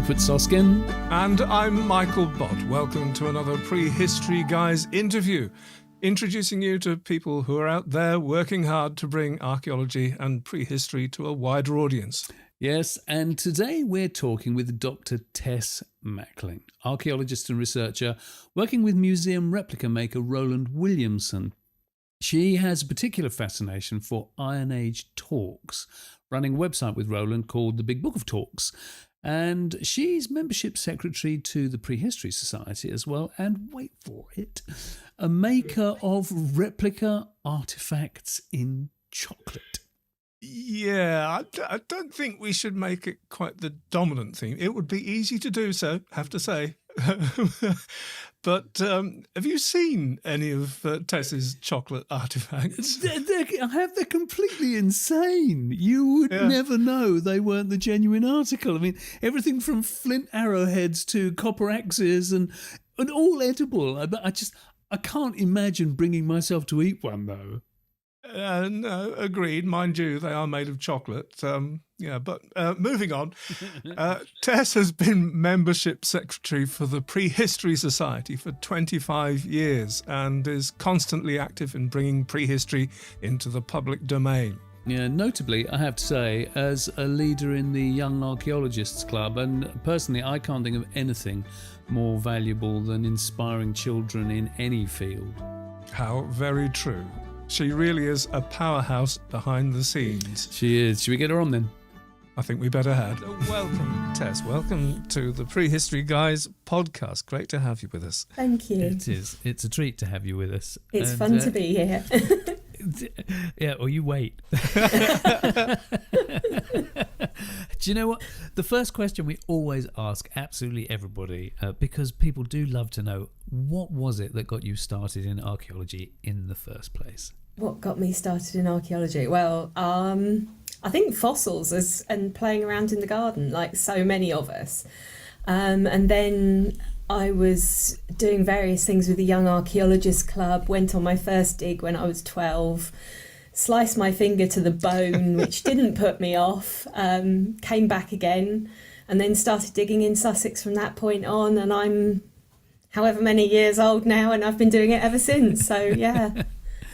Rupert Soskin. And I'm Michael Bott. Welcome to another Prehistory Guys interview, introducing you to people who are out there working hard to bring archaeology and prehistory to a wider audience. Yes, and today we're talking with Dr. Tess Machling, archaeologist and researcher working with museum replica maker Roland Williamson. She has a particular fascination for Iron Age Torcs, running a website with Roland called The Big Book of Torcs. And she's membership secretary to the Prehistory Society as well, and wait for it, a maker of replica artefacts in chocolate. Yeah, I don't think we should make it quite the dominant theme. It would be easy to do so, have to say. But have you seen any of Tess's chocolate artefacts? They're completely insane. You would never know they weren't the genuine article. I mean, everything from flint arrowheads to copper axes and all edible. I can't imagine bringing myself to eat one, though. No, agreed. Mind you, they are made of chocolate. But moving on. Tess has been membership secretary for the Prehistory Society for 25 years and is constantly active in bringing prehistory into the public domain. Yeah, notably, I have to say, as a leader in the Young Archaeologists Club, and personally, I can't think of anything more valuable than inspiring children in any field. How very true. She really is a powerhouse behind the scenes. She is. Should we get her on then? I think we better had. Welcome, Tess. Welcome to the Prehistory Guys podcast. Great to have you with us. Thank you. It is. It's a treat to have you with us. It's fun to be here. Yeah, or you wait. Do you know what? The first question we always ask absolutely everybody, because people do love to know, what was it that got you started in archaeology in the first place? What got me started in archaeology? Well, I think fossils and playing around in the garden, like so many of us. And then I was doing various things with the Young Archaeologists Club, went on my first dig when I was 12, sliced my finger to the bone, which didn't put me off, came back again, and then started digging in Sussex from that point on, and I'm however many years old now, and I've been doing it ever since, so yeah.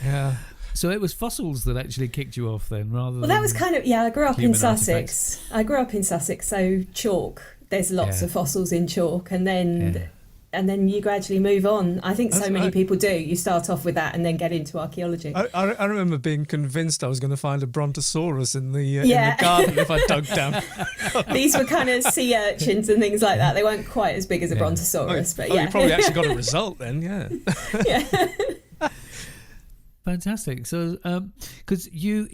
Yeah. So it was fossils that actually kicked you off then, rather than... Well, that was kind of, I grew up in Sussex. Artifacts. I grew up in Sussex, so chalk, there's lots of fossils in chalk, and then... And then you gradually move on. I think many people do. You start off with that and then get into archaeology. I remember being convinced I was going to find a brontosaurus in the garden if I dug down. These were kind of sea urchins and things like that. They weren't quite as big as a brontosaurus, but you probably actually got a result then, yeah. Yeah. Fantastic. So, because you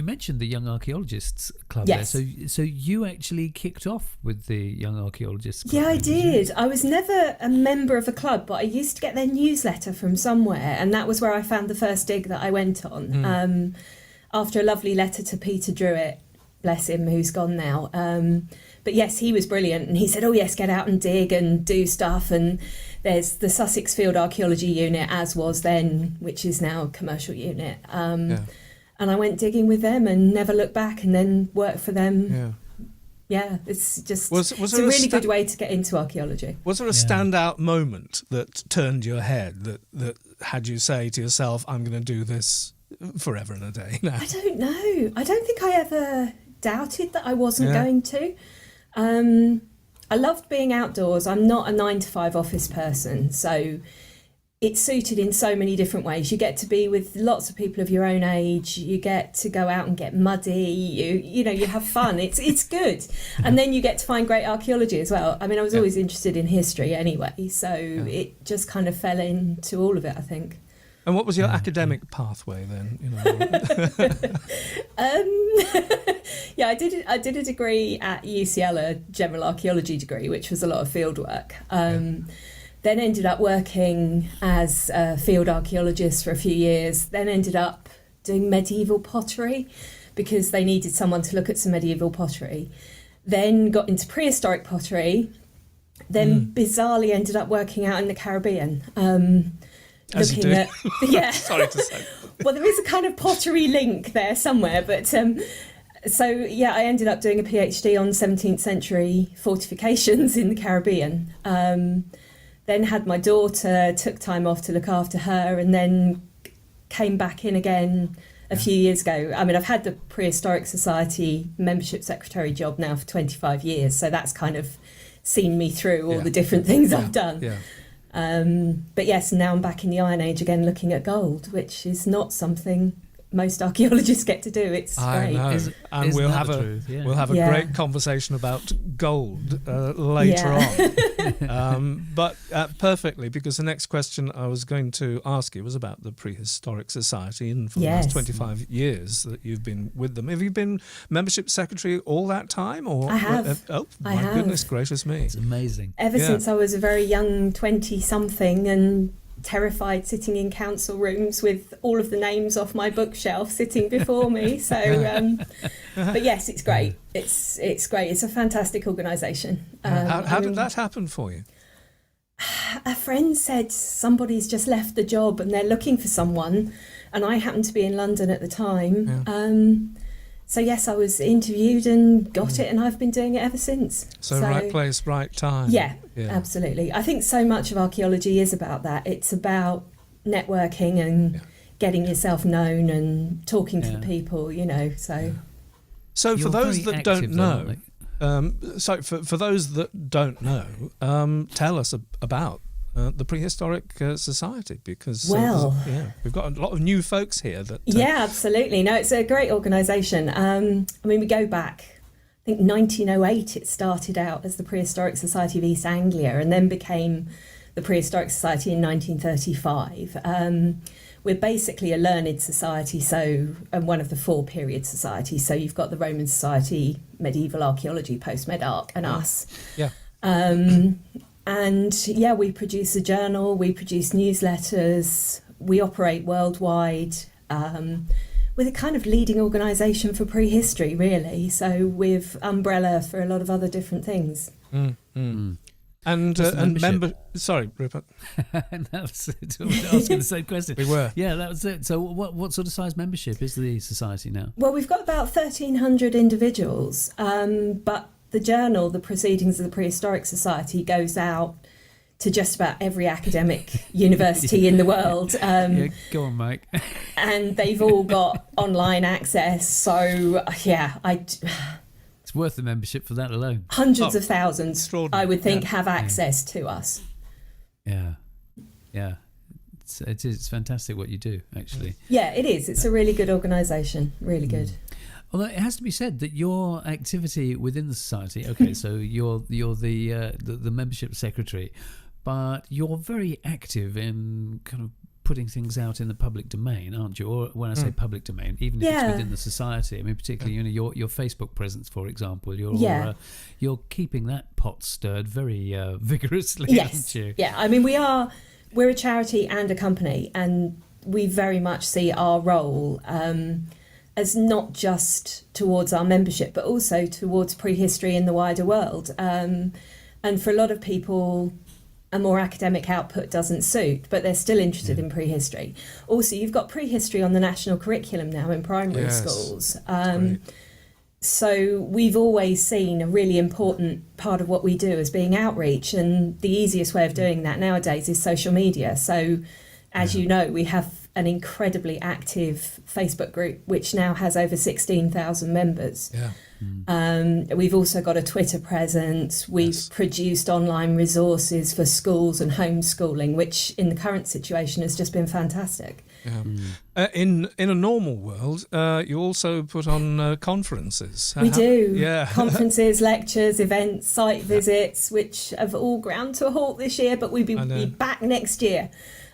mentioned the Young Archaeologists Club yes. there, so you actually kicked off with the Young Archaeologists Club. Yeah, I did. I was never a member of a club, but I used to get their newsletter from somewhere, and that was where I found the first dig that I went on. After a lovely letter to Peter Druitt, bless him, who's gone now. But yes, he was brilliant, and he said, "Oh yes, get out and dig and do stuff." And there's the Sussex Field Archaeology Unit, as was then, which is now a commercial unit. And I went digging with them and never looked back, and then worked for them. Yeah, it's just it's a really good way to get into archaeology. Was there a standout moment that turned your head, that had you say to yourself, "I'm going to do this forever and a day"? No. I don't know. I don't think I ever doubted that I wasn't going to. I loved being outdoors. I'm not a 9-to-5 office person, so it's suited in so many different ways. You get to be with lots of people of your own age. You get to go out and get muddy. You have fun. It's good. And then you get to find great archaeology as well. I mean, I was always interested in history anyway, so it just kind of fell into all of it, I think. And what was your academic pathway then? I did a degree at UCL, a general archaeology degree, which was a lot of field work. Then ended up working as a field archaeologist for a few years. Then ended up doing medieval pottery because they needed someone to look at some medieval pottery. Then got into prehistoric pottery. Then bizarrely ended up working out in the Caribbean. As looking at Sorry to say. Well, there is a kind of pottery link there somewhere, but So, yeah, I ended up doing a PhD on 17th century fortifications in the Caribbean. Then had my daughter, took time off to look after her, and then came back in again a few years ago. I mean, I've had the Prehistoric Society membership secretary job now for 25 years, so that's kind of seen me through all the different things I've done. But yes, now I'm back in the Iron Age again, looking at gold, which is not something most archaeologists get to do. It's great. Know. And we'll have a great conversation about gold later on. But perfectly, because the next question I was going to ask you was about the Prehistoric Society, and for the last 25 years that you've been with them. Have you been membership secretary all that time? Or I have. Goodness gracious me. It's amazing. Ever since I was a very young 20-something and terrified sitting in council rooms with all of the names off my bookshelf sitting before me. So, but yes, it's great. It's great. It's a fantastic organisation. How did that happen for you? A friend said somebody's just left the job and they're looking for someone, and I happened to be in London at the time. So yes, I was interviewed and got it, and I've been doing it ever since. So right place, right time. Yeah, absolutely. I think so much of archaeology is about that. It's about networking and getting yourself known and talking to the people, you know. So for those that don't know, for those that don't know, tell us about the Prehistoric Society, because we've got a lot of new folks here. Absolutely. No, it's a great organisation. I mean, we go back, I think 1908 it started out as the Prehistoric Society of East Anglia and then became the Prehistoric Society in 1935. We're basically a learned society, and one of the 4 period societies. So you've got the Roman Society, Medieval Archaeology, Post-Med Arch, and us. And we produce a journal, we produce newsletters, we operate worldwide. We're the kind of leading organisation for prehistory, really. So with umbrella for a lot of other different things. And member. Sorry, Rupert. That was it. I was asking the same question. We were. Yeah, that was it. So what sort of size membership is the society now? Well, we've got about 1,300 individuals, but the journal, the Proceedings of the Prehistoric Society, goes out to just about every academic university in the world. Go on, Mike. And they've all got online access. So, it's worth the membership for that alone. Hundreds of thousands, I would think, have access to us. Yeah. It's fantastic what you do, actually. Yeah, it is. It's a really good organisation. Really good. Although it has to be said that your activity within the society, okay, so you're the membership secretary, but you're very active in kind of putting things out in the public domain, aren't you? Or when I say public domain, even if it's within the society, I mean, particularly your Facebook presence, for example, you're keeping that pot stirred very vigorously, aren't you? Yeah, I mean, we're a charity and a company, and we very much see our role as not just towards our membership, but also towards prehistory in the wider world. And for a lot of people, a more academic output doesn't suit, but they're still interested in prehistory. Also, you've got prehistory on the national curriculum now in primary schools. So we've always seen a really important part of what we do as being outreach, and the easiest way of doing that nowadays is social media. So as you know, we have an incredibly active Facebook group, which now has over 16,000 members. We've also got a Twitter presence. We've produced online resources for schools and homeschooling, which in the current situation has just been fantastic. In a normal world, you also put on conferences. We do. Conferences, lectures, events, site visits, which have all ground to a halt this year, but we'll be back next year.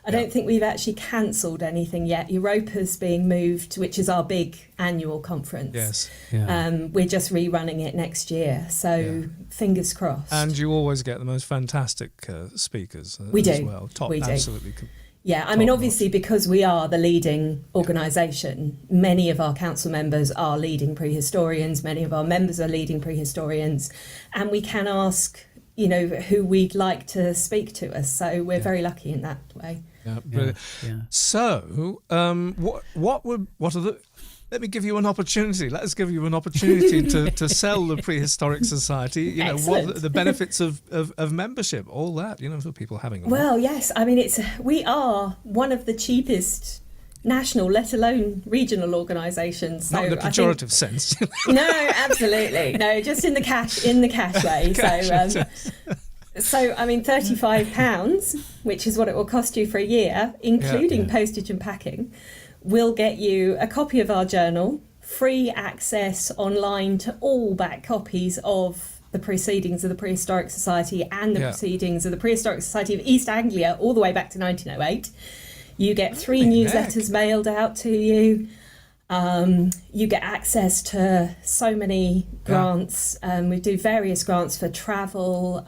I don't think we've actually cancelled anything yet. Europa's being moved, which is our big annual conference. We're just rerunning it next year, so fingers crossed. And you always get the most fantastic speakers we do. As well. We do. Absolutely. Yeah, I mean, obviously, because we are the leading organisation, many of our council members are leading prehistorians, many of our members are leading prehistorians, and we can ask, who we'd like to speak to us. So we're very lucky in that way. So, what are let me give you an opportunity. Let us give you an opportunity to sell the Prehistoric Society. You know, what the benefits of membership, all that. You know, for people having a Well, yes. I mean, we are one of the cheapest national, let alone regional organisations. So not in a pejorative sense. No, absolutely. No, just in the cash way. So I mean, £35, which is what it will cost you for a year, including postage and packing, will get you a copy of our journal, free access online to all back copies of the proceedings of the Prehistoric Society and the proceedings of the Prehistoric Society of East Anglia all the way back to 1908. You get 3 newsletters mailed out to you. You get access to so many grants. We do various grants for travel,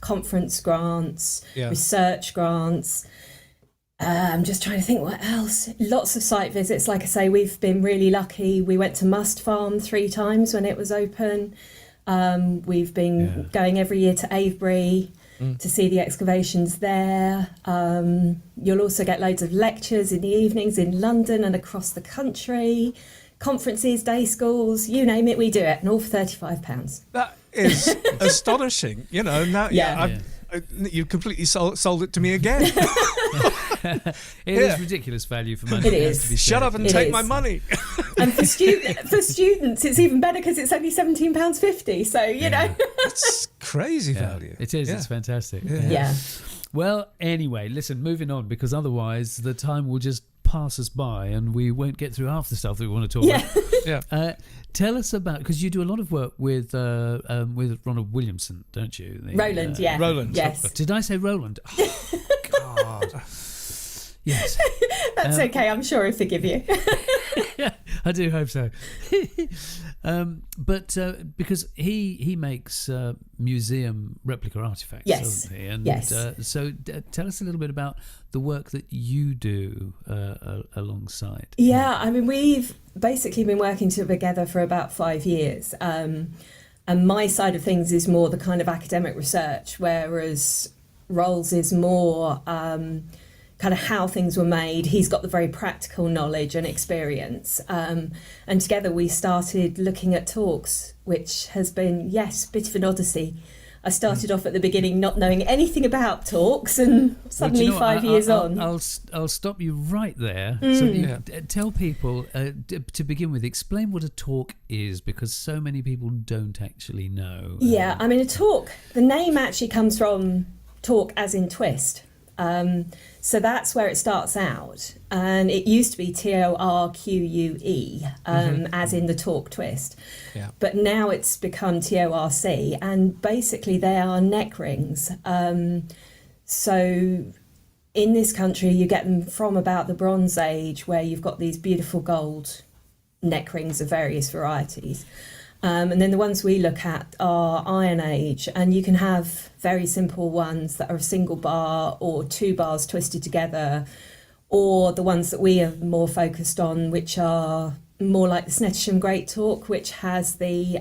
conference grants, research grants. I'm just trying to think what else. Lots of site visits. Like I say, we've been really lucky. We went to Must Farm 3 times when it was open. We've been going every year to Avebury to see the excavations there. You'll also get loads of lectures in the evenings in London and across the country, conferences, day schools, you name it, we do it, and all for £35. That is astonishing. You know, now you completely sold it to me again. It is ridiculous value for money. It is. Shut up and take my money. And for students, it's even better because it's only £17.50. So, you know. It's crazy value. It is. It's fantastic. Yeah. Well, anyway, listen, moving on, because otherwise the time will just pass us by and we won't get through half the stuff that we want to talk about. Tell us about, because you do a lot of work with Ronald Williamson, don't you? Roland, Roland. Yes. Did I say Roland? Oh, God. Yes. That's okay. I'm sure he'll forgive you. Yeah, I do hope so. But because he makes museum replica artifacts, doesn't he? And so tell us a little bit about the work that you do alongside. Yeah, I mean, we've basically been working together for about 5 years. And my side of things is more the kind of academic research, whereas Rolls is more kind of how things were made. He's got the very practical knowledge and experience. And together we started looking at Torcs, which has been, a bit of an odyssey. I started off at the beginning not knowing anything about Torcs, and suddenly 5 years on. I'll stop you right there. So you tell people, to begin with, explain what a Torc is, because so many people don't actually know. Yeah, I mean, a Torc, the name actually comes from Torc as in twist. So that's where it starts out, and it used to be TORQUE, as in the Torc twist, but now it's become TORC, and basically they are neck rings. So in this country you get them from about the Bronze Age, where you've got these beautiful gold neck rings of various varieties. And then the ones we look at are Iron Age, and you can have very simple ones that are a single bar or 2 bars twisted together, or the ones that we are more focused on, which are more like the Snettisham Great Torc, which has the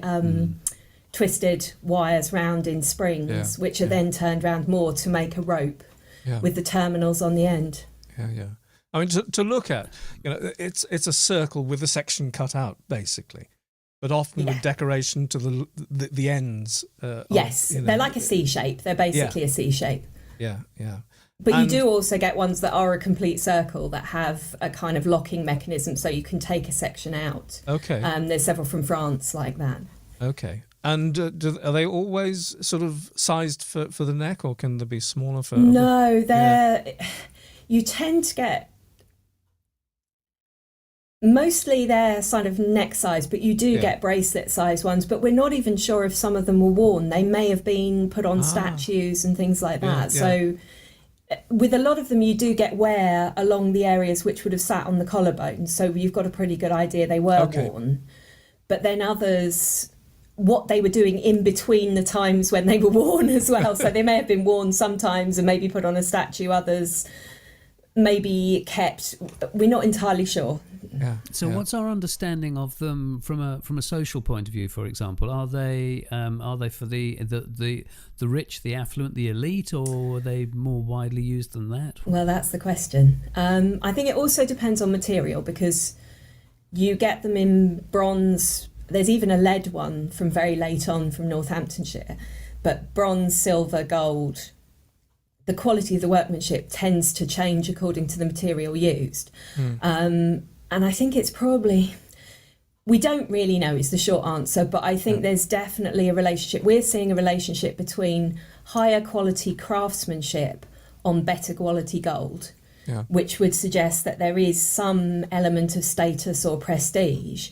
twisted wires round in springs, which are then turned round more to make a rope with the terminals on the end. I mean, to look at, it's a circle with a section cut out, basically. But often with decoration to the ends. They're like a C shape. They're basically a C shape. But you do also get ones that are a complete circle that have a kind of locking mechanism, so you can take a section out. Okay. There's several from France like that. Okay. And are they always sort of sized for the neck, or can they be smaller for? No, you tend to get. Mostly they're sort of neck size, but you do get bracelet size ones, but we're not even sure if some of them were worn. They may have been put on statues and things like that. So with a lot of them, you do get wear along the areas which would have sat on the collarbone. So you've got a pretty good idea they were worn. But then others, what they were doing in between the times when they were worn as well. So they may have been worn sometimes and maybe put on a statue, others maybe kept. We're not entirely sure. So what's our understanding of them from a social point of view? For example, are they for the rich, the affluent, the elite, or are they more widely used than that? Well, that's the question. I think it also depends on material, because You get them in bronze. There's even a lead one from very late on from Northamptonshire, but bronze, silver, gold. The quality of the workmanship tends to change according to the material used. And I think it's probably, we don't really know is the short answer, but I think there's definitely a relationship. We're seeing a relationship between higher quality craftsmanship on better quality gold, which would suggest that there is some element of status or prestige.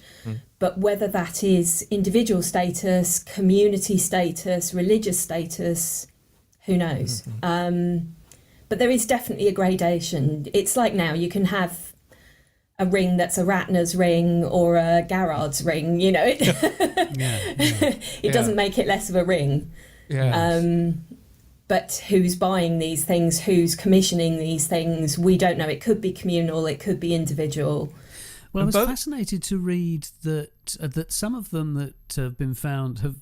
But whether that is individual status, community status, religious status, who knows? But there is definitely a gradation. It's like now you can have a ring that's a Ratner's ring or a Garrard's ring, you know. It doesn't make it less of a ring. But who's buying these things, who's commissioning these things, we don't know. It could be communal, it could be individual. Well, I was fascinated to read that some of them that have been found have,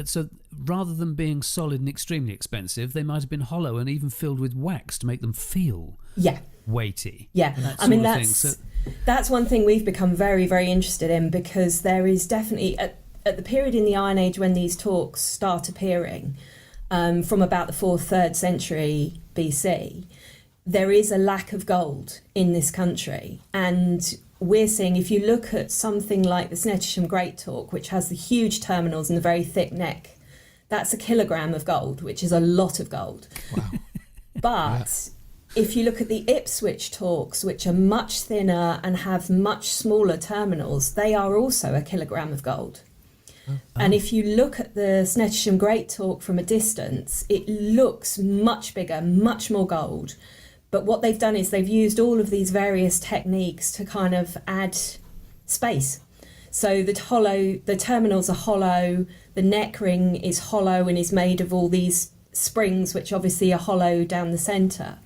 so rather than being solid and extremely expensive, they might have been hollow and even filled with wax to make them feel weighty. I mean, that's one thing we've become very, very interested in, because there is definitely, at the period in the Iron Age when these Torcs start appearing, from about the 4th, 3rd century BC, there is a lack of gold in this country. And we're seeing, if you look at something like the Snettisham Great Torc, which has the huge terminals and the very thick neck, that's 1 kilogram of gold, which is a lot of gold. Wow. But if you look at the Ipswich Torcs, which are much thinner and have much smaller terminals, they are also 1 kilogram of gold. And if you look at the Snettisham Great Torc from a distance, it looks much bigger, much more gold. But what they've done is they've used all of these various techniques to kind of add space. So the terminals are hollow, the neck ring is hollow and is made of all these springs, which obviously are hollow down the centre.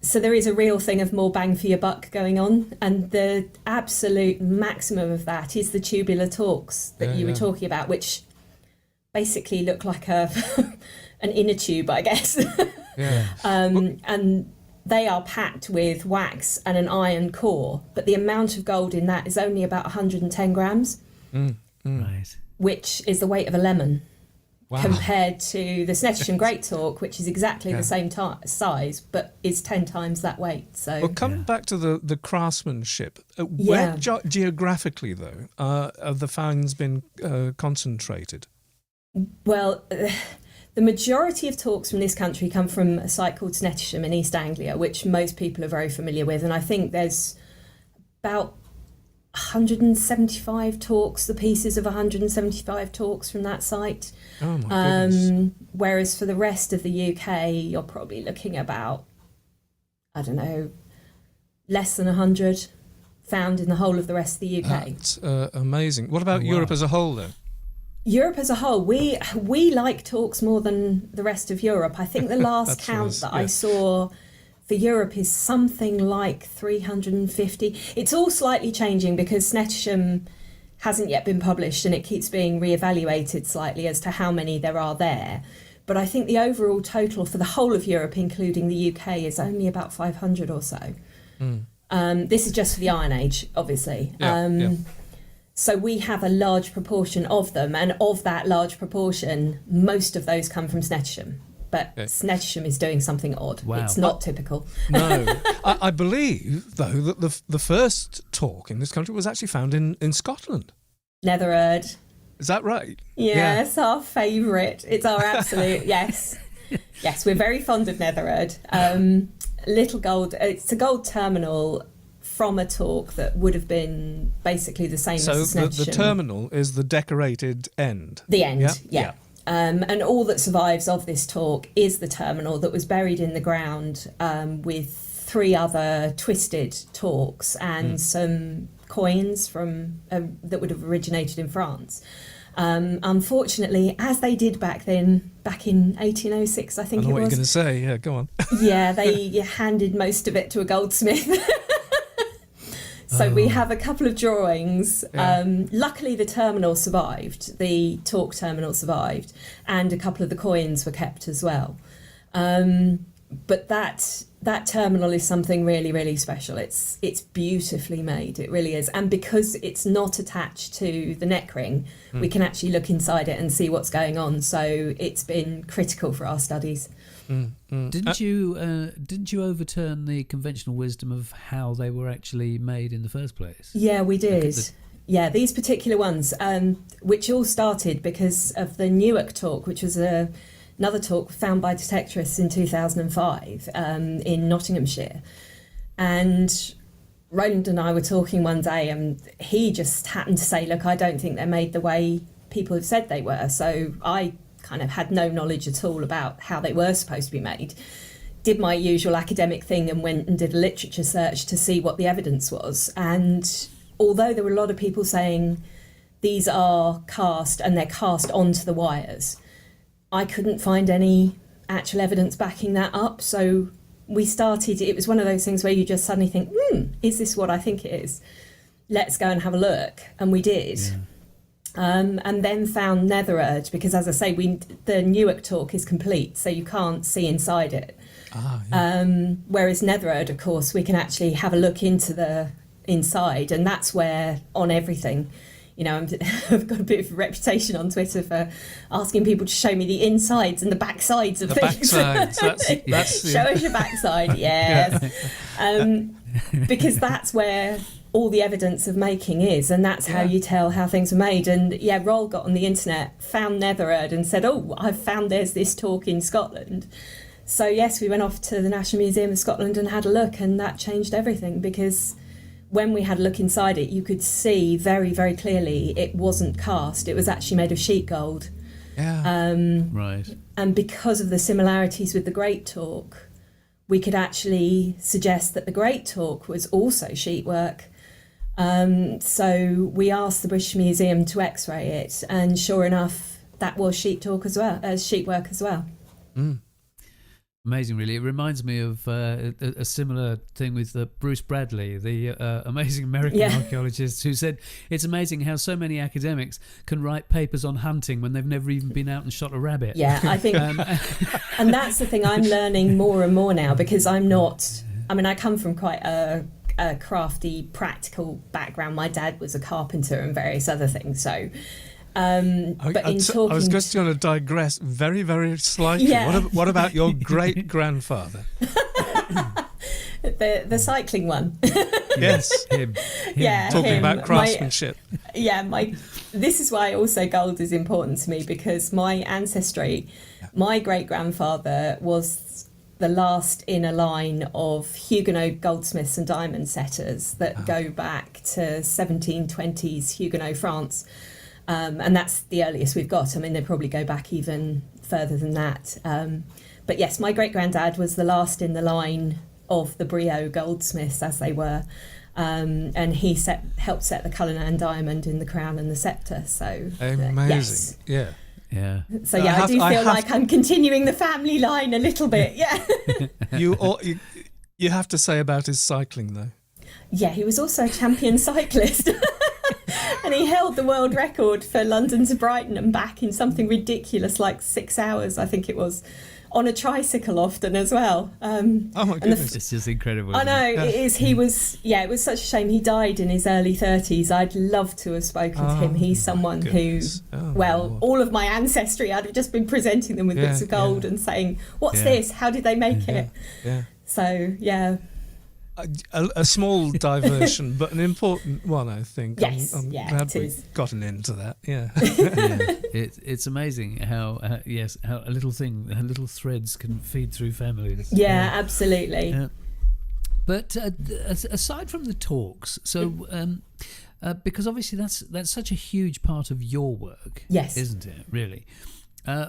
So there is a real thing of more bang for your buck going on. And the absolute maximum of that is the tubular Torcs that you were talking about, which basically look like an inner tube, I guess. And they are packed with wax and an iron core, but the amount of gold in that is only about 110 grams, Right. which is the weight of a lemon. Compared to the Snettisham Great Torc, which is exactly the same size, but is 10 times that weight. So, well, coming back to the craftsmanship, where geographically, though, have the finds been concentrated? Well, the majority of Torcs from this country come from a site called Snettisham in East Anglia, which most people are very familiar with. And I think there's about 175 Torcs, the pieces of 175 Torcs from that site. Oh my goodness. Whereas for the rest of the UK, you're probably looking about, I don't know, less than 100 found in the whole of the rest of the UK. That's amazing. What about Europe as a whole, then? Europe as a whole, we like Torcs more than the rest of Europe. I think the last count I saw for Europe is something like 350. It's all slightly changing because Snettisham hasn't yet been published and it keeps being reevaluated slightly as to how many there are there. But I think the overall total for the whole of Europe, including the UK, is only about 500 or so. This is just for the Iron Age, obviously. So we have a large proportion of them, and of that large proportion, most of those come from Snettisham. But Snettisham is doing something odd. Wow. It's not typical. No. I believe, though, that the first Torc in this country was actually found in Scotland. Nethererd. Is that right? Yes, our favourite. It's our absolute, yes. Yes, we're very fond of Nethererd. Little gold, it's a gold terminal from a Torc that would have been basically the same as the Snettisham. So the terminal is the decorated end? The end, yeah. And all that survives of this Torc is the terminal that was buried in the ground with 3 other twisted Torcs and some coins from that would have originated in France. Unfortunately, as they did back then, back in 1806, I think it was. I know what you're going to say, yeah, go on. Yeah, they handed most of it to a goldsmith. So we have a couple of drawings. Luckily, the terminal survived, the Torc terminal survived, and a couple of the coins were kept as well. but that terminal is something really, really special. It's beautifully made. It really is. And because it's not attached to the neck ring, we can actually look inside it and see what's going on. So it's been critical for our studies. Didn't you overturn the conventional wisdom of how they were actually made in the first place? Yeah, we did. Yeah, these particular ones, which all started because of the Newark talk, which was another talk found by detectorists in 2005 in Nottinghamshire. And Roland and I were talking one day, and he just happened to say, look, I don't think they're made the way people have said they were. So I kind of had no knowledge at all about how they were supposed to be made. Did my usual academic thing and went and did a literature search to see what the evidence was. And although there were a lot of people saying these are cast and they're cast onto the wires, I couldn't find any actual evidence backing that up. So we started, it was one of those things where you just suddenly think, is this what I think it is? Let's go and have a look. And we did. Yeah. And then found Nethererd, because as I say, the Newark talk is complete, so you can't see inside it. Whereas Nethererd, of course, we can actually have a look into the inside, and that's where on everything, I've got a bit of a reputation on Twitter for asking people to show me the insides and the backsides of things. Backsides, that's show us your backside, yes. Because that's where all the evidence of making is, and that's how you tell how things are made. And Roll got on the internet, found Nethererd and said, I've found there's this talk in Scotland. So yes, we went off to the National Museum of Scotland and had a look, and that changed everything, because when we had a look inside it, you could see very, very clearly it wasn't cast. It was actually made of sheet gold. Yeah. Right. And because of the similarities with the Great Talk, we could actually suggest that the Great Talk was also sheet work. So we asked the British Museum to X-ray it, and sure enough, that was sheet work as well. Amazing, really. It reminds me of a similar thing with Bruce Bradley, the amazing American archaeologist, who said it's amazing how so many academics can write papers on hunting when they've never even been out and shot a rabbit. Yeah, I think, and that's the thing I'm learning more and more now, because I come from quite a crafty, practical background. My dad was a carpenter and various other things, so but in talking, I was just going to digress very, very slightly. Yeah. What about your great grandfather? the cycling one. Yes, him. Yeah, talking him. about craftsmanship. This is why also gold is important to me, because my ancestry, my great grandfather was the last in a line of Huguenot goldsmiths and diamond setters that go back to 1720s Huguenot France. And that's the earliest we've got. I mean, they probably go back even further than that. But yes, my great-granddad was the last in the line of the Brio goldsmiths, as they were. And he helped set the Cullinan diamond in the crown and the sceptre. So amazing, yes. Yeah. So I do feel like I'm continuing the family line a little bit. Yeah. You have to say about his cycling, though. Yeah, he was also a champion cyclist. And he held the world record for London to Brighton and back in something ridiculous like 6 hours, I think it was, on a tricycle often as well. Oh my goodness. It's just incredible. I know, it is. It was such a shame. He died in his early 30s. I'd love to have spoken to him. He's someone who, all of my ancestry, I'd have just been presenting them with bits of gold and saying, what's this? How did they make it? Yeah. So, yeah. A small diversion, but an important one, I think. Yes, I'm glad we've gotten into that. Yeah, It's amazing how a little threads can feed through families. Yeah, absolutely. But aside from the talks, so because obviously that's such a huge part of your work, yes, isn't it? Really.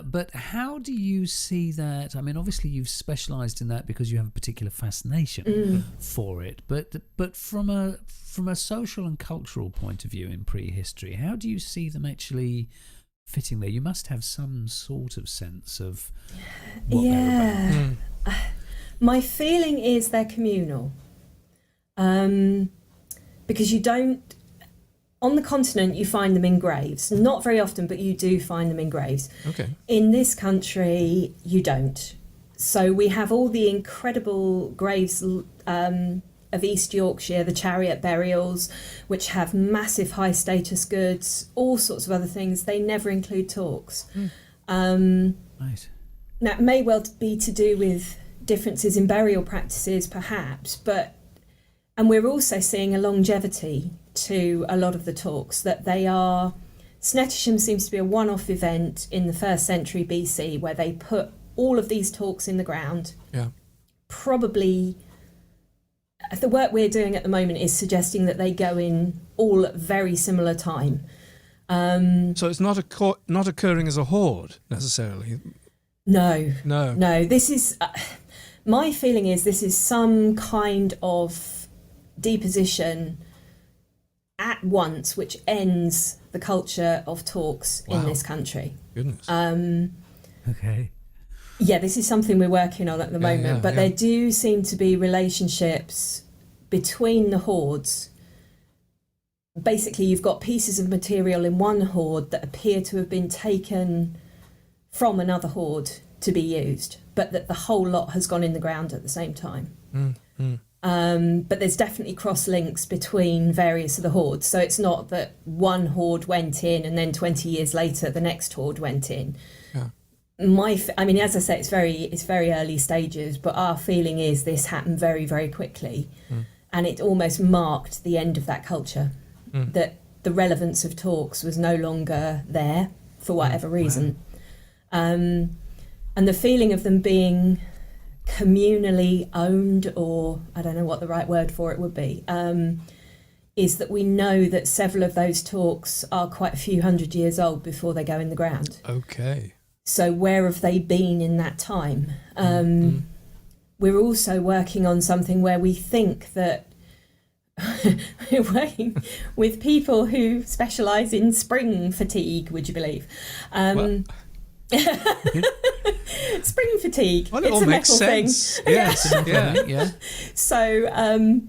But how do you see that? I mean, obviously you've specialised in that because you have a particular fascination for it. But from a social and cultural point of view in prehistory, how do you see them actually fitting there? You must have some sort of sense of what they're about. My feeling is they're communal, because you don't. On the continent, you find them in graves. Not very often, but you do find them in graves. Okay. In this country, you don't. So we have all the incredible graves of East Yorkshire, the chariot burials, which have massive high status goods, all sorts of other things. They never include Torcs. Right. Now, it may well be to do with differences in burial practices, perhaps, and we're also seeing a longevity to a lot of the Torcs, that they are... Snettisham seems to be a one-off event in the 1st century BC where they put all of these Torcs in the ground. Yeah. Probably... The work we're doing at the moment is suggesting that they go in all at very similar time. So it's not occurring as a horde necessarily. No. No. This is my feeling is this is some kind of deposition at once, which ends the culture of Torcs in this country. Goodness. Okay. Yeah, this is something we're working on at the moment, but there do seem to be relationships between the hordes. Basically, you've got pieces of material in one horde that appear to have been taken from another horde to be used, but that the whole lot has gone in the ground at the same time. But there's definitely cross links between various of the hordes, so it's not that one horde went in and then 20 years later the next horde went in. I mean, as I say, it's very early stages, but our feeling is this happened very, very quickly, and it almost marked the end of that culture. That the relevance of Torcs was no longer there for whatever reason, and the feeling of them being communally owned, or I don't know what the right word for it would be, is that we know that several of those Torcs are quite a few hundred years old before they go in the ground. Okay. So where have they been in that time? We're also working on something where we think that we're working with people who specialise in spring fatigue, would you believe? Spring fatigue. Well, it's a metal sense. thing. Yes. Yeah. So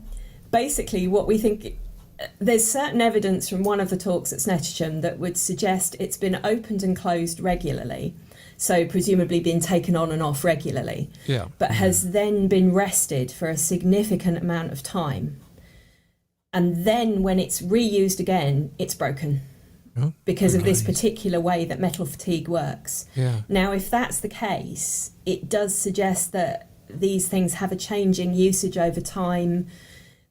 basically what we think... There's certain evidence from one of the Torcs at Snettisham that would suggest it's been opened and closed regularly, so presumably been taken on and off regularly, but has then been rested for a significant amount of time. And then when it's reused again, it's broken because of this particular way that metal fatigue works. Now, if that's the case, it does suggest that these things have a changing usage over time,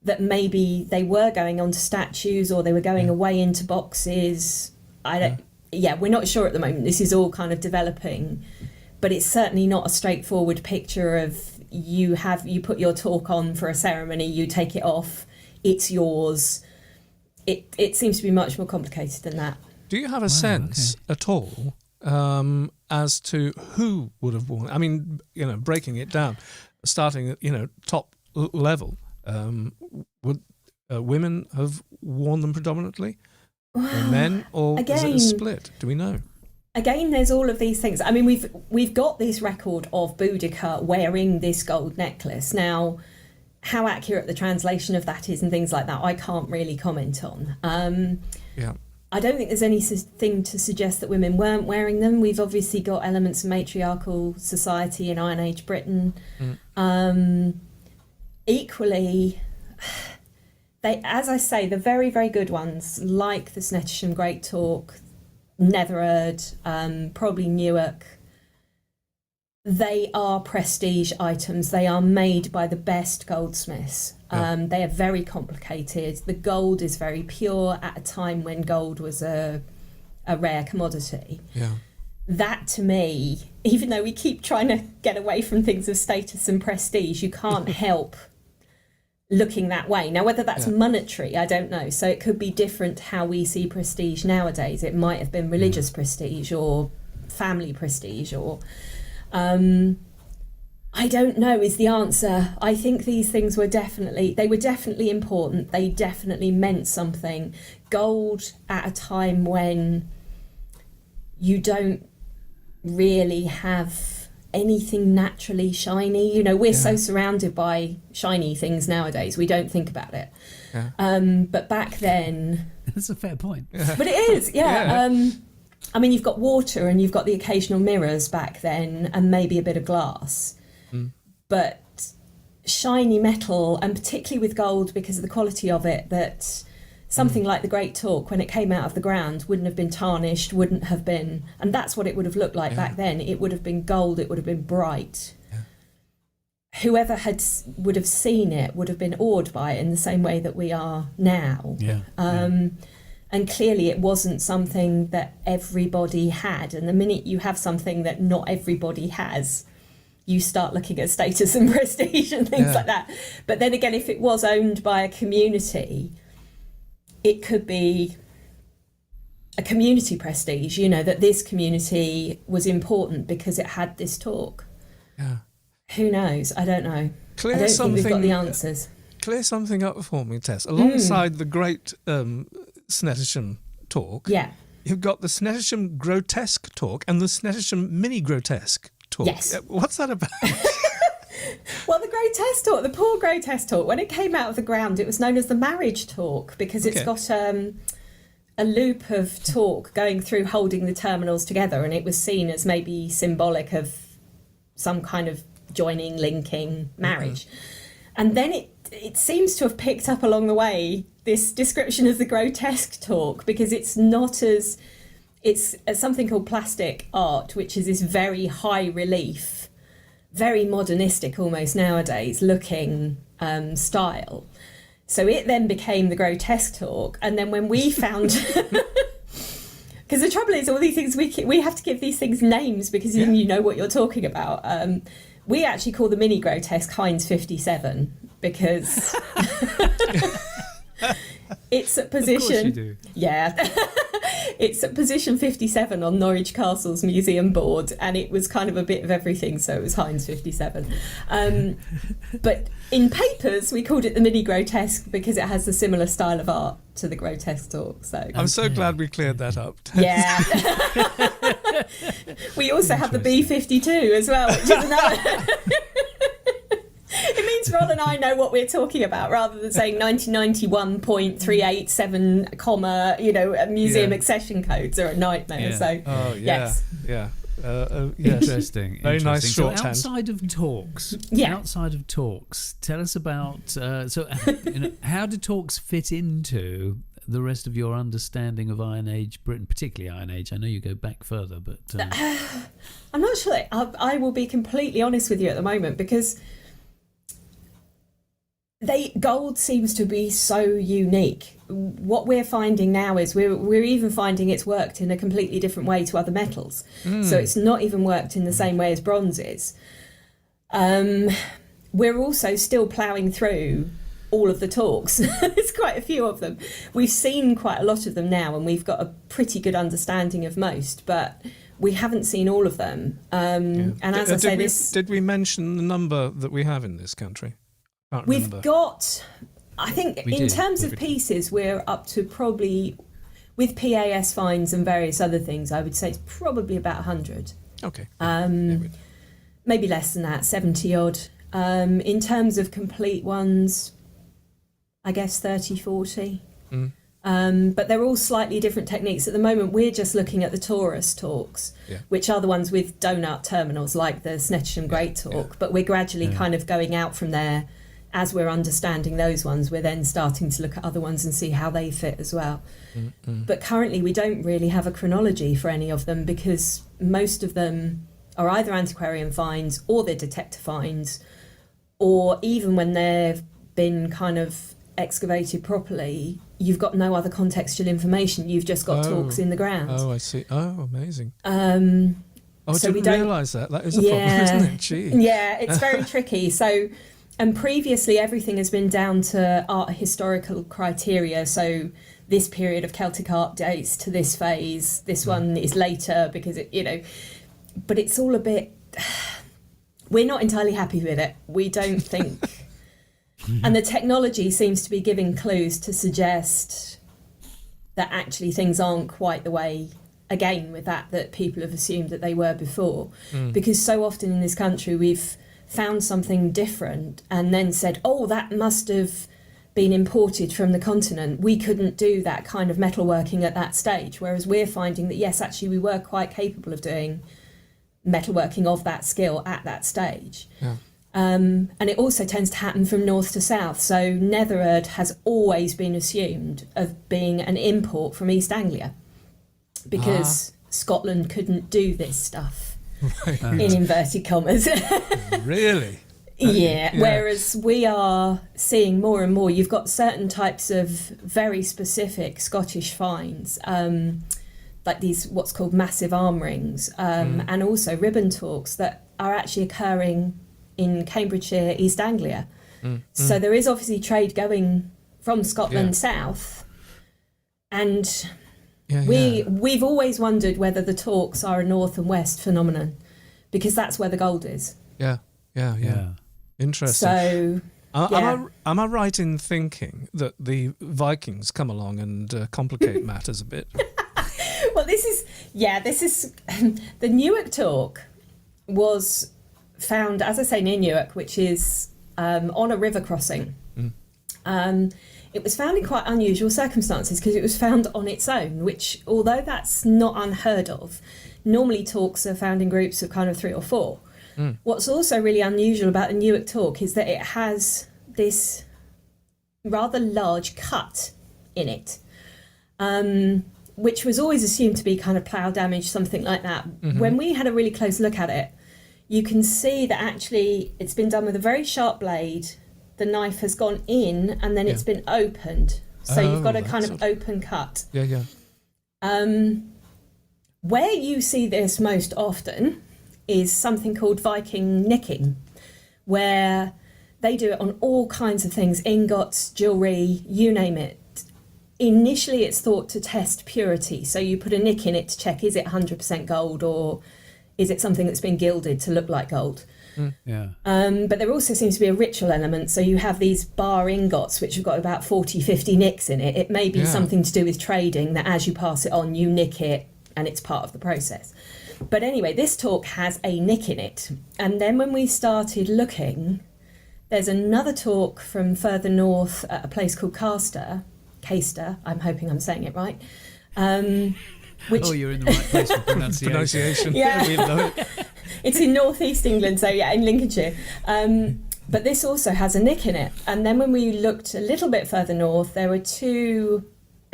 that maybe they were going onto statues or they were going away into boxes. We're not sure at the moment. This is all kind of developing, but it's certainly not a straightforward picture of you put your Torc on for a ceremony, you take it off, it's yours. It seems to be much more complicated than that. Do you have a sense at all as to who would have worn it? I mean, breaking it down, starting at top level. Would women have worn them predominantly, or men, or is it a split? Do we know? Again, there's all of these things. I mean, we've got this record of Boudica wearing this gold necklace. Now, how accurate the translation of that is and things like that, I can't really comment on. I don't think there's anything to suggest that women weren't wearing them. We've obviously got elements of matriarchal society in Iron Age Britain. Equally, they, as I say, the very, very good ones, like the Snettisham Great Torc, Nethererd, probably Newark, they are prestige items. They are made by the best goldsmiths. They are very complicated. The gold is very pure at a time when gold was a rare commodity. That, to me, even though we keep trying to get away from things of status and prestige, you can't help looking that way. Now, whether that's monetary, I don't know. So it could be different how we see prestige nowadays. It might have been religious prestige or family prestige, or I don't know is the answer. I think these things were definitely important. They definitely meant something. Gold at a time when you don't really have anything naturally shiny. We're so surrounded by shiny things nowadays, we don't think about it. But back then... That's a fair point. But it is, I mean, you've got water and you've got the occasional mirrors back then and maybe a bit of glass. but shiny metal, and particularly with gold because of the quality of it, that something like the Great Torc, when it came out of the ground, wouldn't have been tarnished, wouldn't have been, and that's what it would have looked like back then. It would have been gold, it would have been bright. Whoever would have seen it would have been awed by it in the same way that we are now. And clearly it wasn't something that everybody had. And the minute you have something that not everybody has, you start looking at status and prestige and things like that. But then again, if it was owned by a community, it could be a community prestige, you know, that this community was important because it had this talk. Yeah. Who knows? I don't know. I don't think we've got the answers. Clear something up for me, Tess. Alongside the great Snettisham talk, you've got the Snettisham grotesque talk and the Snettisham mini grotesque talk. Yes. What's that about? Well, the grotesque talk, the poor grotesque talk, when it came out of the ground, it was known as the marriage talk because it's got a loop of talk going through holding the terminals together, and it was seen as maybe symbolic of some kind of joining, linking, marriage. And then it seems to have picked up along the way this description of the grotesque talk, because it's not as, it's something called plastic art, which is this very high relief, very modernistic almost nowadays looking style. So it then became the grotesque talk. And then when we found, because the trouble is all these things, we have to give these things names because then you know what you're talking about. We actually call the mini grotesque Heinz 57 because it's at position. Of course you do. Yeah. It's at position 57 on Norwich Castle's museum board, and it was kind of a bit of everything, so it was Heinz 57. But in papers, we called it the mini grotesque because it has a similar style of art to the grotesque talk. So I'm so glad we cleared that up. yeah. We also have the B52 as well, which is another. It means Ron and I know what we're talking about rather than saying 1991.387 comma, you know, museum accession codes are a nightmare. So, yes. Interesting. Very nice So shorthand. outside of talks, tell us about, how do talks fit into the rest of your understanding of Iron Age Britain, particularly Iron Age? I know you go back further, but... I'm not sure. I will be completely honest with you at the moment because... gold seems to be so unique. What we're finding now is we're even finding it's worked in a completely different way to other metals. So it's not even worked in the same way as bronze is. We're also still ploughing through all of the talks. There's quite a few of them. We've seen quite a lot of them now, and we've got a pretty good understanding of most, but we haven't seen all of them. And as I say, did we mention the number that we have in this country? We've got, I think, in terms of pieces, we're up to probably, with PAS fines and various other things, I would say it's probably about 100. Okay. Maybe less than that, 70 odd. In terms of complete ones, I guess 30, 40. But they're all slightly different techniques. At the moment, we're just looking at the Taurus talks, which are the ones with donut terminals like the Snettisham Great Talk. But we're gradually kind of going out from there. As we're understanding those ones, we're then starting to look at other ones and see how they fit as well. But currently we don't really have a chronology for any of them because most of them are either antiquarian finds or they're detector finds, or even when they've been kind of excavated properly, you've got no other contextual information. You've just got talks in the ground. Oh, I see. Oh, amazing. So I didn't realise that. That is a problem, isn't it? Gee. Yeah, it's very tricky. So... And previously, everything has been down to art historical criteria. So this period of Celtic art dates to this phase. This one is later because, but it's all a bit... We're not entirely happy with it. We don't think... And the technology seems to be giving clues to suggest that actually things aren't quite the way, again, with that people have assumed that they were before. Because so often in this country, we've found something different and then said, oh, that must have been imported from the continent. We couldn't do that kind of metalworking at that stage. Whereas we're finding that, yes, actually we were quite capable of doing metalworking of that skill at that stage. And it also tends to happen from north to south. So Nethererd has always been assumed of being an import from East Anglia because Scotland couldn't do this stuff, in inverted commas. Really? Yeah, whereas we are seeing more and more, you've got certain types of very specific Scottish finds, like these what's called massive arm rings, and also ribbon talks that are actually occurring in Cambridgeshire, East Anglia. So there is obviously trade going from Scotland south, and we've always wondered whether the talks are a north and west phenomenon, because that's where the gold is. Yeah. Interesting. So, am I right in thinking that the Vikings come along and complicate matters a bit? Well, this is the Newark talk was found, as I say, near Newark, which is on a river crossing. It was found in quite unusual circumstances because it was found on its own, which, although that's not unheard of, normally talks are found in groups of kind of 3 or 4. What's also really unusual about the Newark talk is that it has this rather large cut in it, which was always assumed to be kind of plough damage, something like that. When we had a really close look at it, you can see that actually it's been done with a very sharp blade. The knife has gone in and then it's been opened. So you've got a kind of open cut. Where you see this most often is something called Viking nicking, where they do it on all kinds of things, ingots, jewellery, you name it. Initially, it's thought to test purity. So you put a nick in it to check, is it 100% gold or is it something that's been gilded to look like gold? But there also seems to be a ritual element. So you have these bar ingots, which have got about 40, 50 nicks in it. It may be something to do with trading, that as you pass it on, you nick it and it's part of the process. But anyway, this talk has a nick in it. And then when we started looking, there's another talk from further north at a place called Caister, I'm hoping I'm saying it right. Which, you're in the right place for pronunciation. Yeah. We love it. It's in northeast England, so in Lincolnshire. But this also has a nick in it. And then when we looked a little bit further north, there were 2,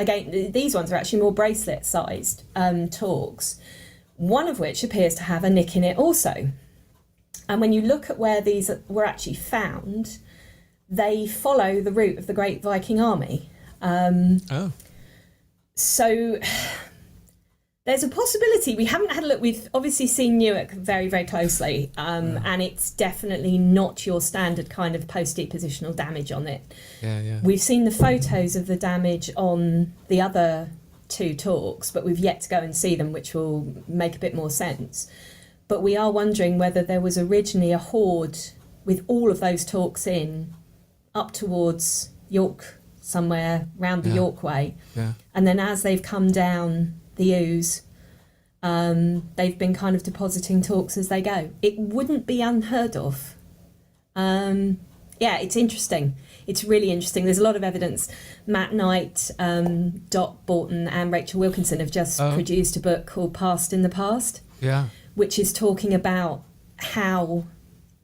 again, these ones are actually more bracelet-sized talks, one of which appears to have a nick in it also. And when you look at where these were actually found, they follow the route of the Great Viking Army. So there's a possibility. We haven't had a look. We've obviously seen Newark very, very closely, and it's definitely not your standard kind of post-depositional damage on it. We've seen the photos of the damage on the other 2 talks, but we've yet to go and see them, which will make a bit more sense. But we are wondering whether there was originally a hoard with all of those talks in up towards York, somewhere round the York way. And then as they've come down the Ouse, they've been kind of depositing talks as they go. It wouldn't be unheard of. It's interesting. It's really interesting. There's a lot of evidence. Matt Knight, Dot Borton and Rachel Wilkinson have just produced a book called Past in the Past, which is talking about how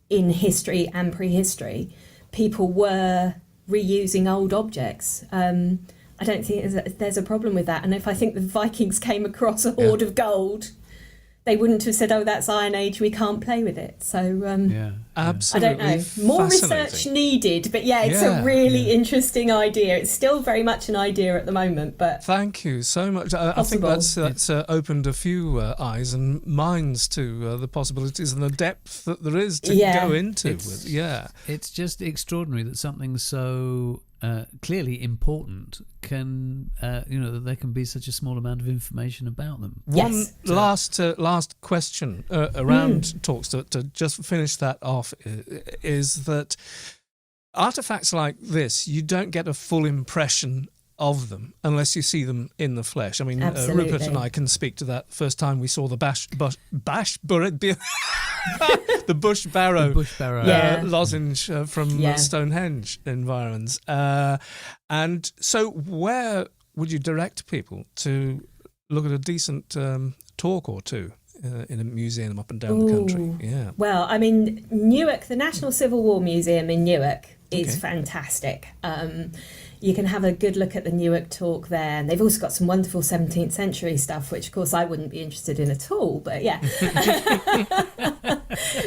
in history and prehistory people were reusing old objects. I don't think there's a problem with that. And if I think the Vikings came across a hoard of gold, they wouldn't have said, that's Iron Age, we can't play with it. So, absolutely. I don't know. More research needed, but it's a really interesting idea. It's still very much an idea at the moment, but... Thank you so much. I think that's opened a few eyes and minds to the possibilities and the depth that there is to go into. It's just extraordinary that something so... clearly important can that there can be such a small amount of information about them. One last question around talks to just finish that off is that artifacts like this, you don't get a full impression of them unless you see them in the flesh. I mean, Rupert and I can speak to that first time we saw the the bush barrow lozenge from Stonehenge environs. And so where would you direct people to look at a decent talk or 2 in a museum up and down the country. Ooh. Yeah. Well, I mean, Newark, the National Civil War Museum in Newark is Okay. fantastic. You can have a good look at the Newark talk there. And they've also got some wonderful 17th century stuff, which, of course, I wouldn't be interested in at all. But yeah.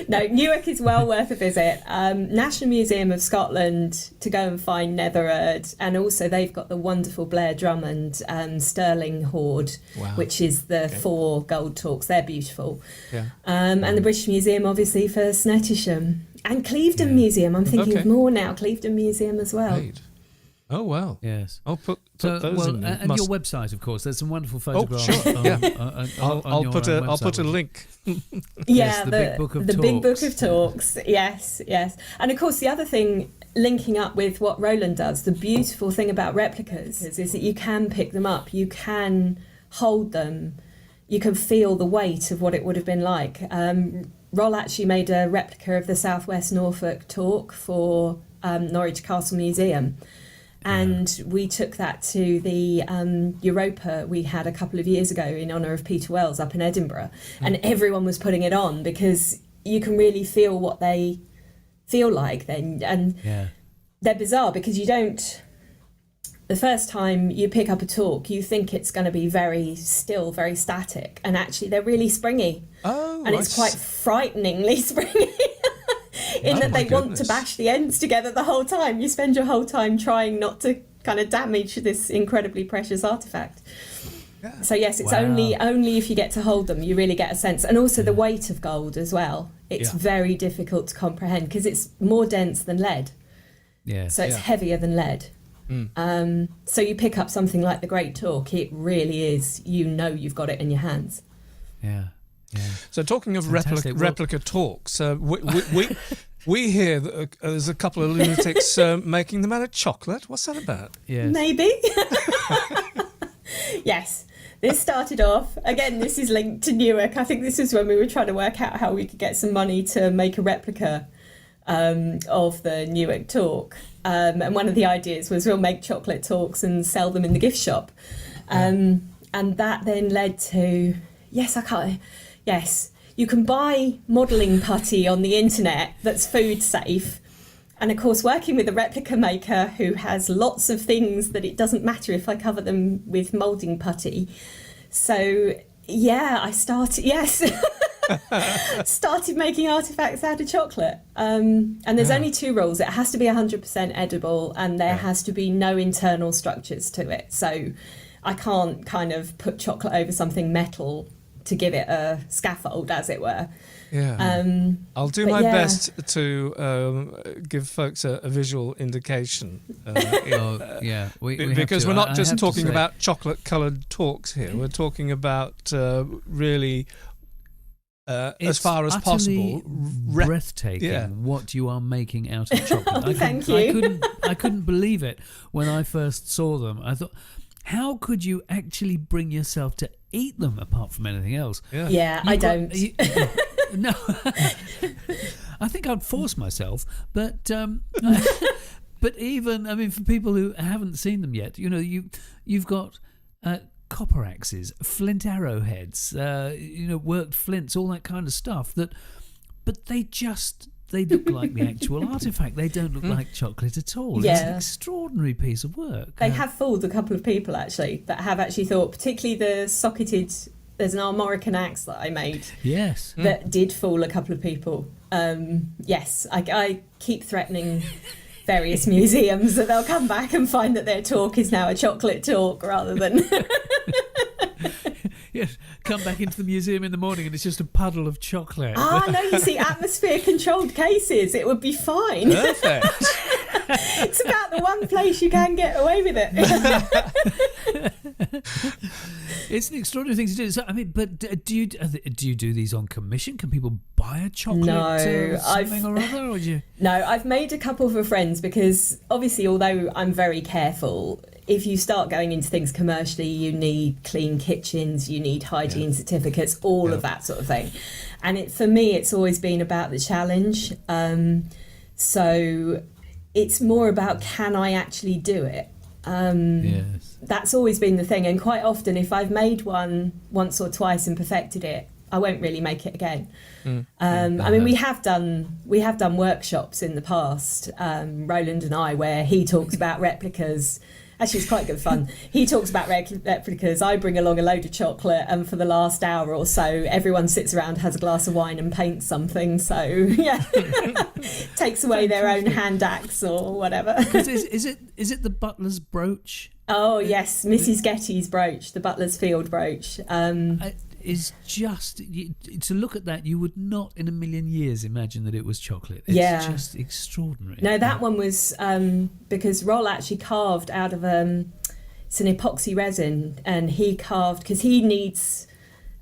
No, Newark is well worth a visit. National Museum of Scotland to go and find Nethererd. And also they've got the wonderful Blair Drummond Sterling hoard, Wow. which is the 4 gold talks. They're beautiful. Yeah. And the British Museum, obviously, for Snettisham. And Clevedon Museum. I'm thinking of Okay. more now. Clevedon Museum as well. Great. Oh, wow. Yes. I'll put So, those in. and your website, of course. There's some wonderful photographs. sure. on, Yeah. on your I'll put a website. link. Yeah, the Big Book of the Big Book Talks. of Talks. Yes, yes. And of course, the other thing, linking up with what Roland does, the beautiful thing about replicas is that you can pick them up, you can hold them, you can feel the weight of what it would have been like. Roll actually made a replica of the South West Norfolk talk for Norwich Castle Museum. And we took that to the Europa we had a couple of years ago in honour of Peter Wells up in Edinburgh. And everyone was putting it on because you can really feel what they feel like then. And Yeah. they're bizarre because you don't... The first time you pick up a talk, you think it's going to be very still, very static. And actually, they're really springy. Oh, And it's quite frighteningly springy. In Oh that my they want to goodness. bash the ends together the whole time. You spend your whole time trying not to kind of damage this incredibly precious artifact. Yeah. So yes, it's Wow. only if you get to hold them you really get a sense. And also the weight of gold as well. It's Yeah. very difficult to comprehend because it's more dense than lead. Yes. So it's Yeah. heavier than lead. Mm. So you pick up something like the Great Talk, it really is, you've got it in your hands. Yeah. Yeah. So talking of Fantastic. Well- replica talks, we hear that there's a couple of lunatics making them out of chocolate. What's that about? Yes. Maybe. Yes. This started off, again, this is linked to Newark. I think this is when we were trying to work out how we could get some money to make a replica of the Newark talk. And one of the ideas was we'll make chocolate talks and sell them in the gift shop. And that then led to, yes, you can buy modelling putty on the internet that's food safe. And of course, working with a replica maker who has lots of things that it doesn't matter if I cover them with moulding putty. So, yeah, I started making artifacts out of chocolate. And there's only 2 rules. It has to be 100% edible and there has to be no internal structures to it. So I can't kind of put chocolate over something metal to give it a scaffold, as it were. Yeah. I'll do but my yeah. best to give folks a visual indication. Oh, yeah. We have Because to. we're I not just have to talking say- about chocolate-coloured talks here. We're talking about really, as It's far as utterly possible, breathtaking yeah. what you are making out of chocolate. Thank I you. couldn't believe it when I first saw them. I thought, how could you actually bring yourself to eat them apart from anything else? Yeah. Yeah, I don't. No, I think I'd force myself, but but even, I mean, for people who haven't seen them yet, you've got copper axes, flint arrowheads, worked flints, all that kind of stuff. But they look like the actual artifact. They don't look like chocolate at all. It's an Yeah. extraordinary piece of work. They have fooled a couple of people, actually, that have actually thought, particularly the socketed... There's an Armorican axe that I made Yes. that did fool a couple of people. Yes, I keep threatening various museums that they'll come back and find that their talk is now a chocolate talk rather than... Yes. Come back into the museum in the morning and it's just a puddle of chocolate. No, you see, atmosphere-controlled cases, it would be fine. Perfect. It's about the one place you can get away with it. It's an extraordinary thing to do. So, I mean, but do you do these on commission? Can people buy a chocolate No, something or other? Or do you... No, I've made a couple for friends because obviously, although I'm very careful, if you start going into things commercially, you need clean kitchens, you need hygiene certificates, all of that sort of thing. And for me, it's always been about the challenge. So it's more about, can I actually do it? Yes. That's always been the thing. And quite often, if I've made one once or twice and perfected it, I won't really make it again. I mean, we have done workshops in the past, Roland and I, where he talks about replicas. Actually, it's quite good fun. He talks about replicas. I bring along a load of chocolate, and for the last hour or so, everyone sits around, has a glass of wine, and paints something. So, yeah, takes away their own hand axe or whatever. Is it the butler's brooch? Oh yes, Mrs. Getty's brooch, the butler's field brooch. Is just to look at that, you would not in a million years imagine that it was chocolate. It's just extraordinary. No, that one was because Roll actually carved out of it's an epoxy resin, and he carved because he needs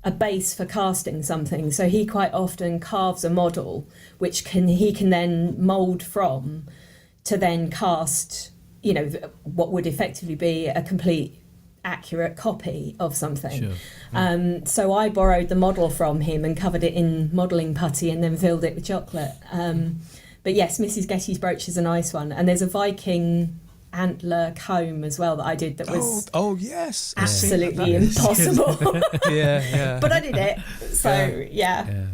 a base for casting something, so he quite often carves a model which he can then mould from to then cast, you know, what would effectively be a complete accurate copy of something. Sure. So I borrowed the model from him and covered it in modelling putty and then filled it with chocolate. But yes, Mrs. Getty's brooch is a nice one. And there's a Viking antler comb as well that I did that was yes, absolutely impossible. yeah. But I did it. So yeah.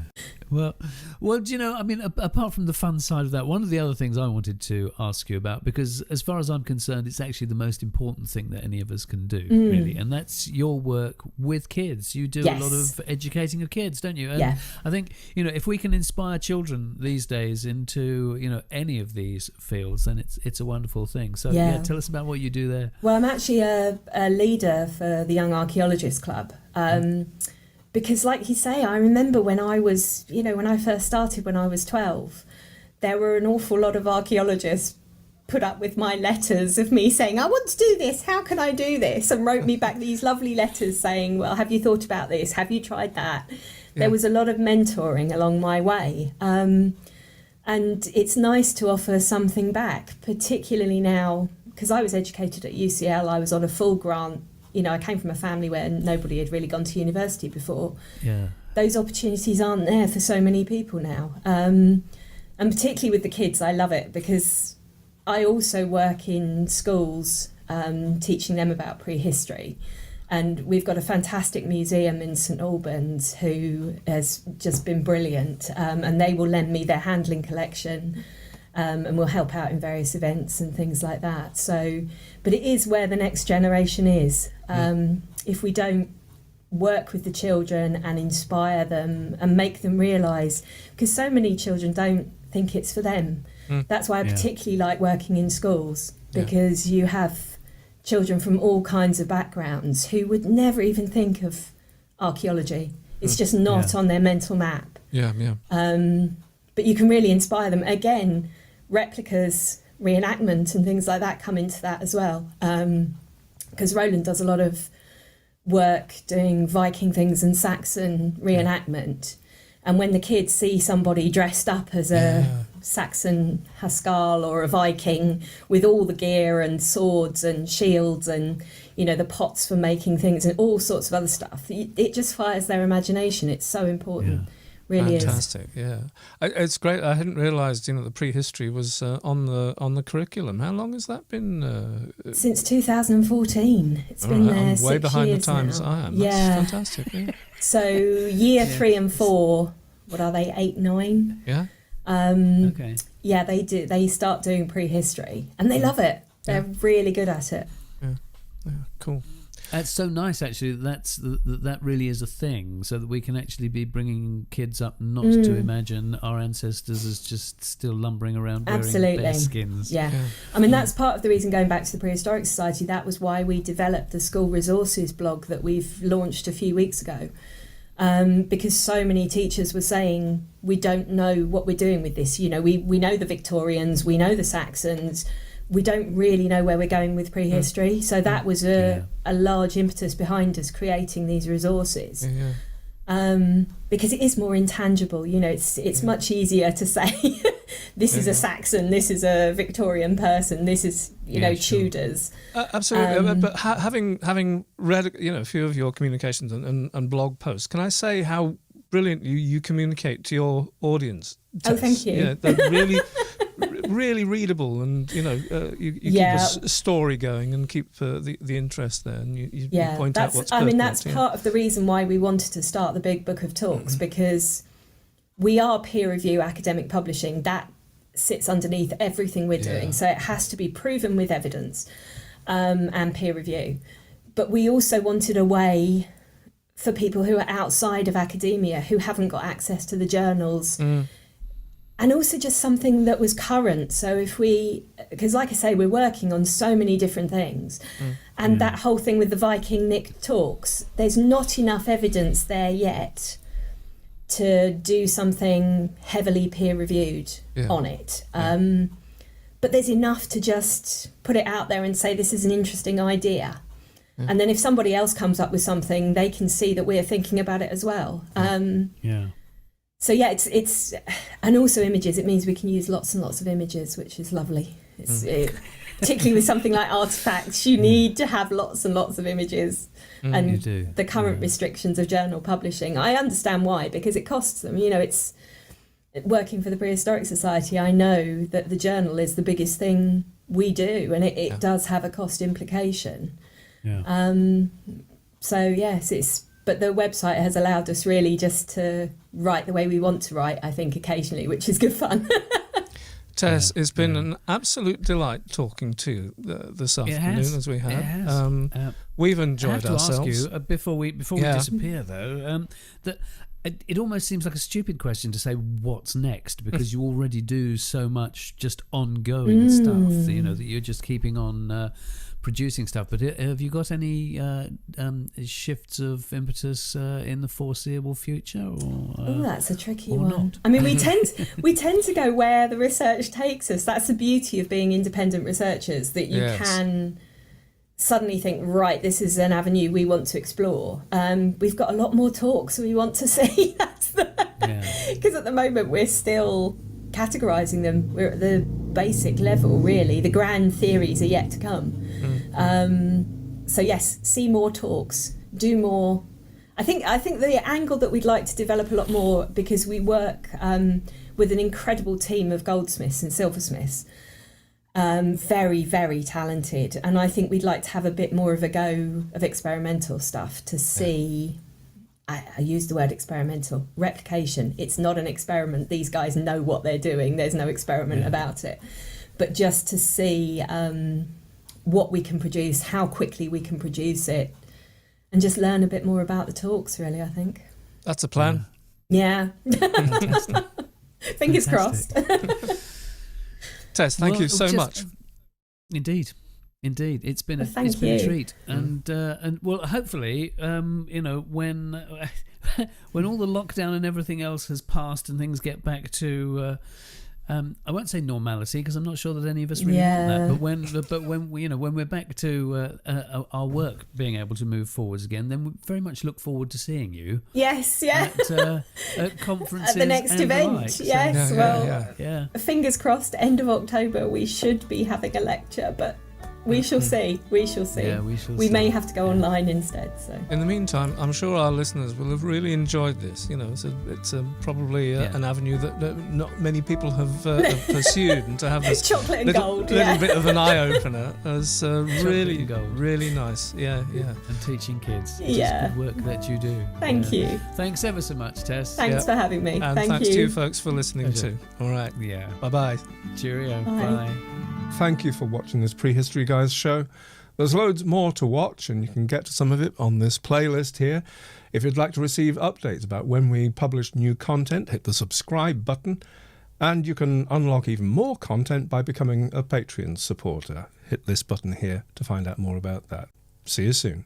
Well, do you know, I mean, apart from the fun side of that, one of the other things I wanted to ask you about, because as far as I'm concerned, it's actually the most important thing that any of us can do, really, and that's your work with kids. You do a lot of educating of kids, don't you? And I think, you know, if we can inspire children these days into, you know, any of these fields, then it's a wonderful thing. So, tell us about what you do there. Well, I'm actually a leader for the Young Archaeologists Club. Because like you say, I remember when I was, you know, when I first started when I was 12, there were an awful lot of archaeologists put up with my letters of me saying, I want to do this, how can I do this? And wrote me back these lovely letters saying, well, have you thought about this? Have you tried that? There was a lot of mentoring along my way. And it's nice to offer something back, particularly now, because I was educated at UCL, I was on a full grant. You know, I came from a family where nobody had really gone to university before. Yeah. Those opportunities aren't there for so many people now. And particularly with the kids, I love it because I also work in schools teaching them about prehistory. And we've got a fantastic museum in St Albans who has just been brilliant. And they will lend me their handling collection. And we'll help out in various events and things like that. So, but it is where the next generation is. If we don't work with the children and inspire them and make them realise, because so many children don't think it's for them. That's why I particularly like working in schools, because you have children from all kinds of backgrounds who would never even think of archaeology. It's just not on their mental map. But you can really inspire them. Again, replicas, reenactment and things like that come into that as well. Because Roland does a lot of work doing Viking things and Saxon reenactment. And when the kids see somebody dressed up as a Saxon Haskell or a Viking with all the gear and swords and shields and, you know, the pots for making things and all sorts of other stuff, it just fires their imagination. It's so important. Really fantastic, it's great. I hadn't realised, you know, the prehistory was on the curriculum. How long has that been? Since 2014. It's been there. I'm 6 way behind the years times now. I am. That's fantastic. Yeah. So year 3 and 4, what are they? 8, 9? Yeah. Okay. Yeah, they do. They start doing prehistory, and they love it. They're really good at it. Yeah. Cool. That's so nice, actually. That really is a thing, so that we can actually be bringing kids up not to imagine our ancestors as just still lumbering around wearing bear skins. Yeah. I mean, that's part of the reason, going back to the Prehistoric Society, that was why we developed the school resources blog that we've launched a few weeks ago. Because so many teachers were saying, we don't know what we're doing with this. You know, we know the Victorians, we know the Saxons, we don't really know where we're going with prehistory. So that was a large impetus behind us creating these resources. Because it is more intangible. You know, it's much easier to say, this is a Saxon, this is a Victorian person, this is, you know, Tudors. Absolutely. But having read, you know, a few of your communications and blog posts, can I say how brilliant you communicate to your audience, Tess? Oh, thank you. Yeah, they're really... really readable, and you keep a story going and keep the interest there, and you point out what's pertinent. That's part of the reason why we wanted to start the Big Book of Talks, because we are peer review academic publishing. That sits underneath everything we're doing, so it has to be proven with evidence and peer review. But we also wanted a way for people who are outside of academia, who haven't got access to the journals, and also just something that was current. So because like I say, we're working on so many different things, and that whole thing with the Viking Nick Torcs, there's not enough evidence there yet to do something heavily peer-reviewed on it. But there's enough to just put it out there and say, this is an interesting idea. And then if somebody else comes up with something, they can see that we're thinking about it as well. So it's and also images. It means we can use lots and lots of images, which is lovely. Particularly with something like artifacts, you need to have lots and lots of images. And the current restrictions of journal publishing, I understand why, because it costs them. It's working for the Prehistoric Society. I know that the journal is the biggest thing we do, and it does have a cost implication. So yes, but the website has allowed us really just to write the way we want to write, I think, occasionally, which is good fun. Tess, it's been an absolute delight talking to you this afternoon, as we have. It has. We've enjoyed ourselves. I have to ask you, before we disappear, though, that it almost seems like a stupid question to say what's next, because you already do so much just ongoing stuff, that you're just keeping on producing stuff. But have you got any shifts of impetus in the foreseeable future? Or, that's a tricky one. Not? I mean, we tend to go where the research takes us. That's the beauty of being independent researchers, that you can suddenly think, right, this is an avenue we want to explore. We've got a lot more talks we want to see. Because at the moment we're still categorising them. We're at the basic level, really. The grand theories are yet to come. So yes, see more talks, do more. I think the angle that we'd like to develop a lot more, because we work with an incredible team of goldsmiths and silversmiths, very, very talented, and I think we'd like to have a bit more of a go of experimental stuff to see. I use the word experimental. Replication. It's not an experiment. These guys know what they're doing. There's no experiment about it. But just to see what we can produce, how quickly we can produce it, and just learn a bit more about the talks, really, I think. That's a plan. Yeah. Fingers crossed. Tess, thank you so much. Indeed, it's been a treat, and well, hopefully, when all the lockdown and everything else has passed and things get back to, I won't say normality, because I'm not sure that any of us really want that. But when we're back to our work being able to move forwards again, then we very much look forward to seeing you. Yes, at conferences, at the next and event. The like. Yes, fingers crossed. End of October, we should be having a lecture, but. We shall see. We shall see. Yeah, we shall we see. may have to go online instead. So. In the meantime, I'm sure our listeners will have really enjoyed this. It's probably an avenue that not many people have pursued, and to have this chocolate and little bit of an eye opener is really gold. Really nice. Yeah. And teaching kids. It's good work that you do. Thank you. Thanks ever so much, Tess. Thanks for having me. And thanks to you folks for listening too. All right. Yeah. Bye-bye. Cheerio. Bye. Thank you for watching this Prehistory Guys show. There's loads more to watch, and you can get to some of it on this playlist here. If you'd like to receive updates about when we publish new content, hit the subscribe button, and you can unlock even more content by becoming a Patreon supporter. Hit this button here to find out more about that. See you soon.